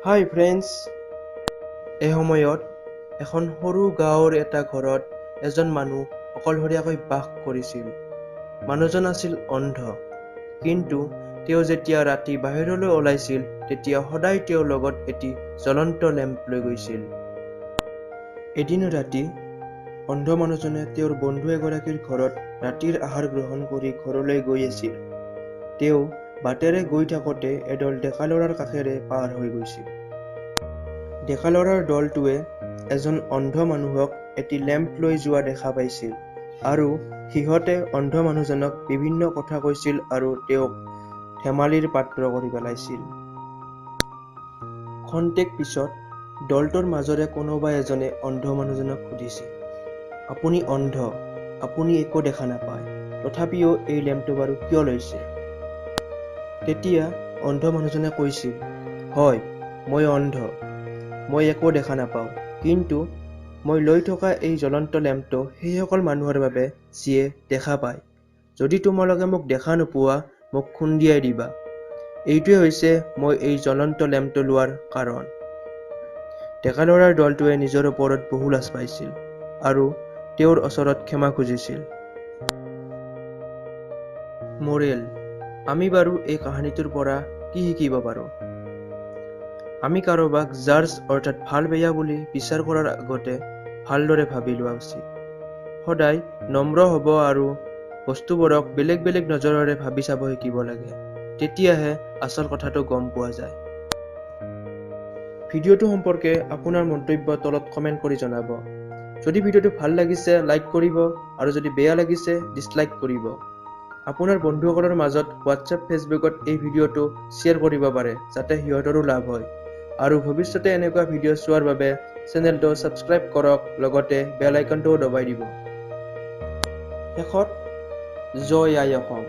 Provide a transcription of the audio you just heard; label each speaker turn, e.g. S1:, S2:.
S1: হাই friends, এই সময়ত এখন সৰু গাঁৱৰ এটা ঘৰত এজন মানুহ অকলশৰীয়াকৈ বাস কৰিছিল। মানুহজন আছিল অন্ধ, কিন্তু তেওঁ যেতিয়া ৰাতি বাহিৰলৈ ওলাইছিল তেতিয়া সদায় তেওঁৰ লগত এটি জ্বলন্ত লেম্প লৈ গৈছিল। এদিন ৰাতি অন্ধ মানুহজনে তেওঁৰ বন্ধু এগৰাকীৰ ঘৰত ৰাতিৰ আহাৰ গ্ৰহণ কৰি ঘৰলৈ গৈ আছিল। তেওঁ বাটেৰে গৈ থাকোঁতে এদল ডেকা ল'ৰাৰ কাষেৰে পাৰ হৈ গৈছিল। ডেকা ল'ৰাৰ দলটোৱে এজন অন্ধ মানুহক এটি লেম্প লৈ যোৱা দেখা পাইছিল আৰু সিহঁতে অন্ধ মানুহজনক বিভিন্ন কথা কৈছিল আৰু তেওঁক ধেমালিৰ পাত্ৰ কৰি পেলাইছিল। খন্তেক পিছত দলটোৰ মাজৰে কোনোবা এজনে অন্ধ মানুহজনক সুধিছিল, "আপুনি অন্ধ, আপুনি একো দেখা নাপায়, তথাপিও এই লেম্পটো বাৰু কিয় লৈছে?" তেতিয়া অন্ধ মানুহজনে কৈছিল, "হয়, মই অন্ধ, মই একো দেখা নাপাওঁ, কিন্তু মই লৈ থকা এই জ্বলন্ত লেম্পটো সেইসকল মানুহৰ বাবে যিয়ে দেখা পায়। যদি তোমালোকে মোক দেখা নোপোৱা, মোক খুন্দিয়াই দিবা। এইটোৱে হৈছে মই এই জ্বলন্ত লেম্পটো লোৱাৰ কাৰণ।" ডেকা ল'ৰাৰ দলটোৱে নিজৰ ওপৰত বহু লাজ পাইছিল আৰু তেওঁৰ ওচৰত ক্ষমা খুজিছিল। মৰেল: আমি বাৰু এই কাহিনীটোৰ পৰা কি শিকিব পাৰোঁ? আমি কাৰোবাক জাজ অৰ্থাৎ ভাল বেয়া বুলি বিচাৰ কৰাৰ আগতে ভালদৰে ভাবি লোৱা উচিত। সদায় নম্ৰ হ'ব আৰু বস্তুবোৰক বেলেগ বেলেগ নজৰেৰে ভাবি চাব শিকিব লাগে। তেতিয়াহে আচল কথাটো গম পোৱা যায়। ভিডিঅ'টো সম্পৰ্কে আপোনাৰ মন্তব্য তলত কমেণ্ট কৰি জনাব। যদি ভিডিঅ'টো ভাল লাগিছে লাইক কৰিব আৰু যদি বেয়া লাগিছে ডিছলাইক কৰিব। আপোনাৰ বন্ধুসকলৰ মাজত হোৱাটছএপ ফেচবুকত এই ভিডিঅ'টো শ্বেয়াৰ কৰিব পাৰে যাতে সিহঁতৰো লাভ হয়। আৰু ভৱিষ্যতে এনেকুৱা ভিডিঅ' চোৱাৰ বাবে চেনেলটো ছাবস্ক্ৰাইব কৰক, লগতে বেল আইকনটোও দবাই দিব। শেষত জয় আই অসম।